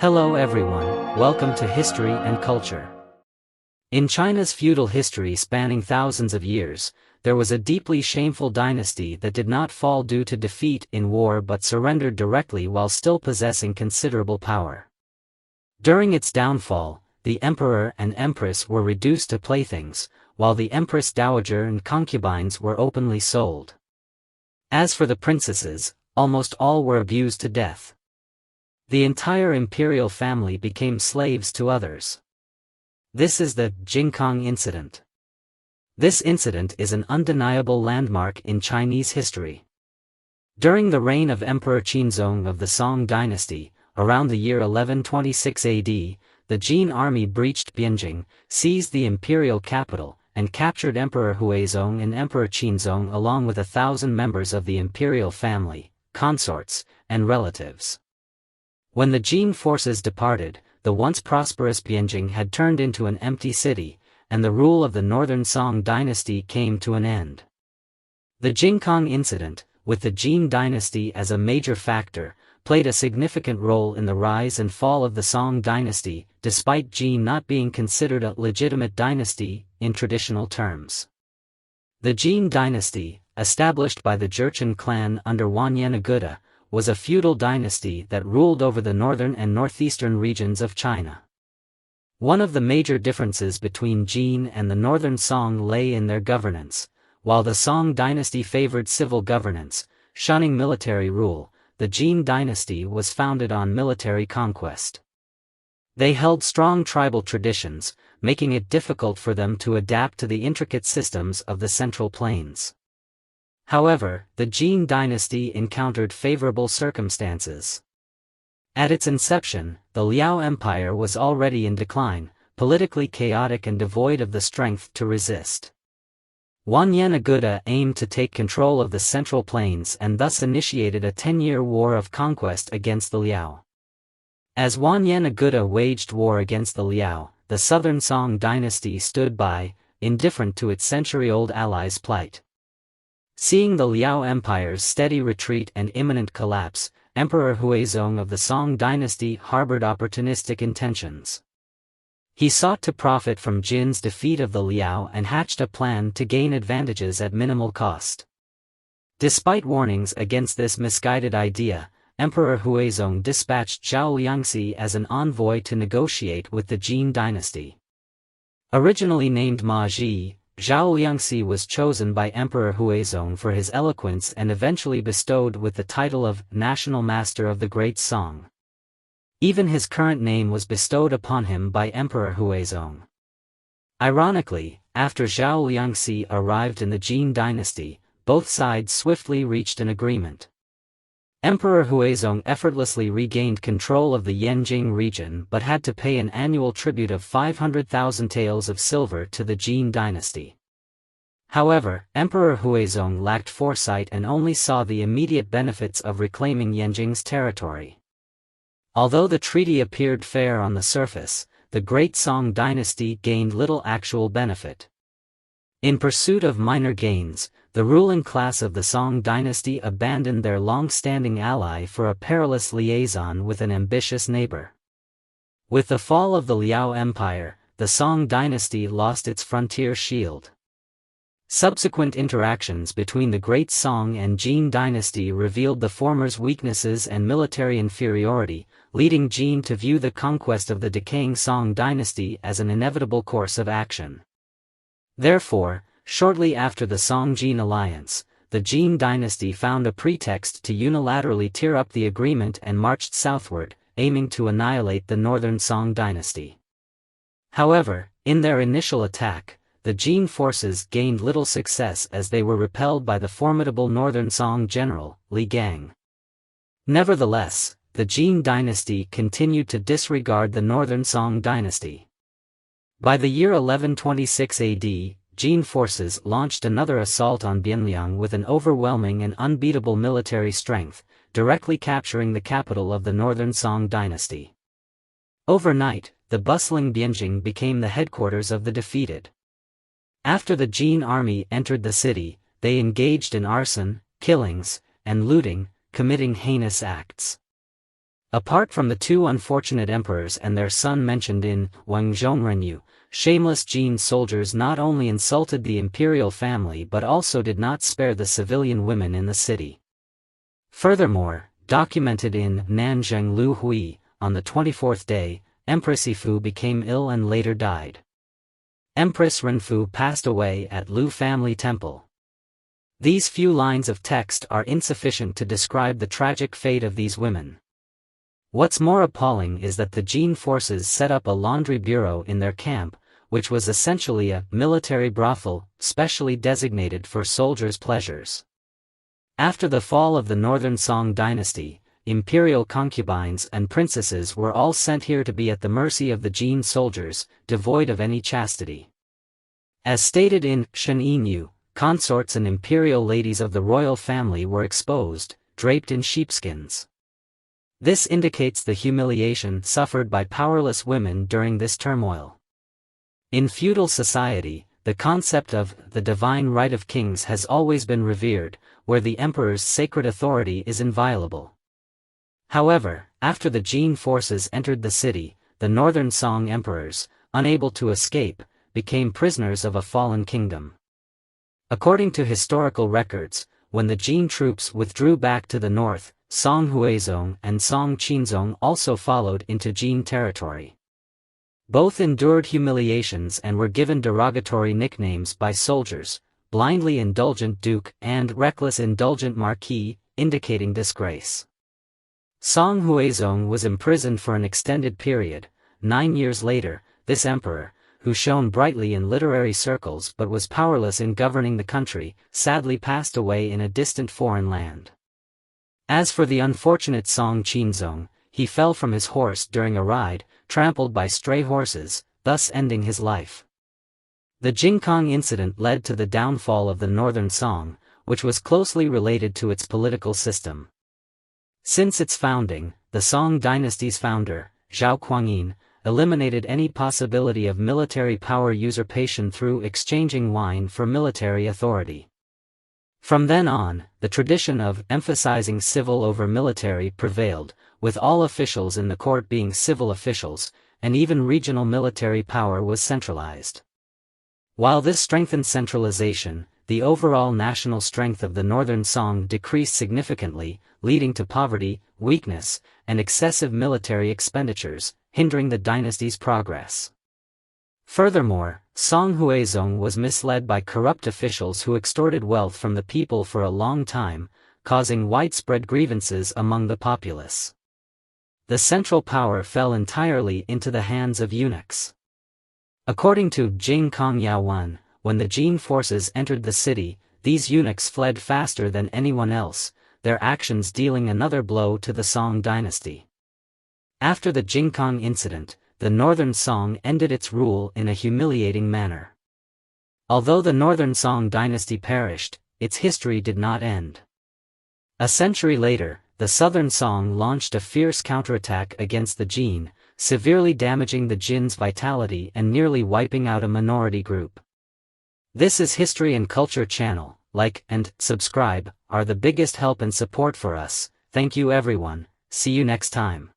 Hello everyone, welcome to History and Culture. In China's feudal history spanning thousands of years, there was a deeply shameful dynasty that did not fall due to defeat in war but surrendered directly while still possessing considerable power. During its downfall, the emperor and empress were reduced to playthings, while the Empress Dowager and concubines were openly sold. As for the princesses, almost all were abused to death. The entire imperial family became slaves to others. This is the Jing Kong incident. This incident is an undeniable landmark in Chinese history. During the reign of Emperor Qianlong of the Song dynasty, around the year 1126 AD, the Jin army breached Beijing, seized the imperial capital, and captured Emperor Huizong and Emperor Qianlong along with 1,000 members of the imperial family, consorts, and relatives. When the Jin forces departed, the once prosperous Beijing had turned into an empty city, and the rule of the northern Song dynasty came to an end. The Jing Kong incident, with the Jin dynasty as a major factor, played a significant role in the rise and fall of the Song dynasty, despite Jin not being considered a legitimate dynasty in traditional terms. The Jin dynasty, established by the Jurchen clan under Wanyan, was a feudal dynasty that ruled over the northern and northeastern regions of China. One of the major differences between Jin and the northern Song lay in their governance. While the Song dynasty favored civil governance, shunning military rule, the Jin dynasty was founded on military conquest. They held strong tribal traditions, making it difficult for them to adapt to the intricate systems of the Central Plains. However, the Jin dynasty encountered favorable circumstances. At its inception, the Liao Empire was already in decline, politically chaotic and devoid of the strength to resist. Wanyan aimed to take control of the Central Plains and thus initiated a 10-year war of conquest against the Liao. As Wanyan waged war against the Liao, the southern Song dynasty stood by, indifferent to its century-old allies' plight. Seeing the Liao Empire's steady retreat and imminent collapse, Emperor Huizong of the Song dynasty harbored opportunistic intentions. He sought to profit from Jin's defeat of the Liao and hatched a plan to gain advantages at minimal cost. Despite warnings against this misguided idea, Emperor Huizong dispatched Zhao Liangxi as an envoy to negotiate with the Jin dynasty. Originally named Ma Ji, Zhao Liangxi was chosen by Emperor Huizong for his eloquence and eventually bestowed with the title of National Master of the Great Song. Even his current name was bestowed upon him by Emperor Huizong. Ironically, after Zhao Liangxi arrived in the Jin dynasty, both sides swiftly reached an agreement. Emperor Huizong effortlessly regained control of the Yanjing region but had to pay an annual tribute of 500,000 taels of silver to the Jin dynasty. However, Emperor Huizong lacked foresight and only saw the immediate benefits of reclaiming Yanjing's territory. Although the treaty appeared fair on the surface, the Great Song dynasty gained little actual benefit. In pursuit of minor gains, the ruling class of the Song dynasty abandoned their long-standing ally for a perilous liaison with an ambitious neighbor. With the fall of the Liao Empire, the Song dynasty lost its frontier shield. Subsequent interactions between the Great Song and Jin dynasty revealed the former's weaknesses and military inferiority, leading Jin to view the conquest of the decaying Song dynasty as an inevitable course of action. Therefore, shortly after the Song-Jin alliance, the Jin dynasty found a pretext to unilaterally tear up the agreement and marched southward, aiming to annihilate the northern Song dynasty. However, in their initial attack, the Jin forces gained little success as they were repelled by the formidable northern Song general, Li Gang. Nevertheless, the Jin dynasty continued to disregard the northern Song dynasty. By the year 1126 AD, Jin forces launched another assault on Bianliang with an overwhelming and unbeatable military strength, directly capturing the capital of the northern Song dynasty. Overnight, the bustling Beijing became the headquarters of the defeated. After the Jin army entered the city, they engaged in arson, killings, and looting, committing heinous acts. Apart from the two unfortunate emperors and their son mentioned in Wang Zhongrenyu, shameless Jin soldiers not only insulted the imperial family but also did not spare the civilian women in the city. Furthermore, documented in Nanzheng Lu Hui, on the 24th day, Empress Yifu became ill and later died. Empress Renfu passed away at Lu family temple. These few lines of text are insufficient to describe the tragic fate of these women. What's more appalling is that the Jin forces set up a laundry bureau in their camp, which was essentially a military brothel, specially designated for soldiers' pleasures. After the fall of the Northern Song dynasty, imperial concubines and princesses were all sent here to be at the mercy of the Jin soldiers, devoid of any chastity. As stated in Shen Yinyu, consorts and imperial ladies of the royal family were exposed, draped in sheepskins. This indicates the humiliation suffered by powerless women during this turmoil. In feudal society, the concept of the divine right of kings has always been revered, where the emperor's sacred authority is inviolable. However, after the Jin forces entered the city, the northern Song emperors, unable to escape, became prisoners of a fallen kingdom. According to historical records, when the Jin troops withdrew back to the north, Song Huizong and Song Qinzong also followed into Jin territory. Both endured humiliations and were given derogatory nicknames by soldiers, blindly indulgent duke and reckless indulgent marquis, indicating disgrace. Song Huizong was imprisoned for an extended period. 9 years later, this emperor, who shone brightly in literary circles but was powerless in governing the country, sadly passed away in a distant foreign land. As for the unfortunate Song Qinzong, he fell from his horse during a ride, trampled by stray horses, thus ending his life. The Jing Kong incident led to the downfall of the northern Song, which was closely related to its political system. Since its founding, the Song dynasty's founder, Zhao Kuangyin, eliminated any possibility of military power usurpation through exchanging wine for military authority. From then on, the tradition of emphasizing civil over military prevailed, with all officials in the court being civil officials, and even regional military power was centralized. While this strengthened centralization, the overall national strength of the northern Song decreased significantly, leading to poverty, weakness, and excessive military expenditures, hindering the dynasty's progress. Furthermore, Song Huizong was misled by corrupt officials who extorted wealth from the people for a long time, causing widespread grievances among the populace. The central power fell entirely into the hands of eunuchs. According to Jing Kong Yaowan, when the Jin forces entered the city, these eunuchs fled faster than anyone else, their actions dealing another blow to the Song dynasty. After the Jing Kong incident, the northern Song ended its rule in a humiliating manner. Although the northern Song dynasty perished, its history did not end. A century later, the southern Song launched a fierce counterattack against the Jin, severely damaging the Jin's vitality and nearly wiping out a minority group. This is History and Culture channel. Like and subscribe are the biggest help and support for us. Thank you everyone. See you next time.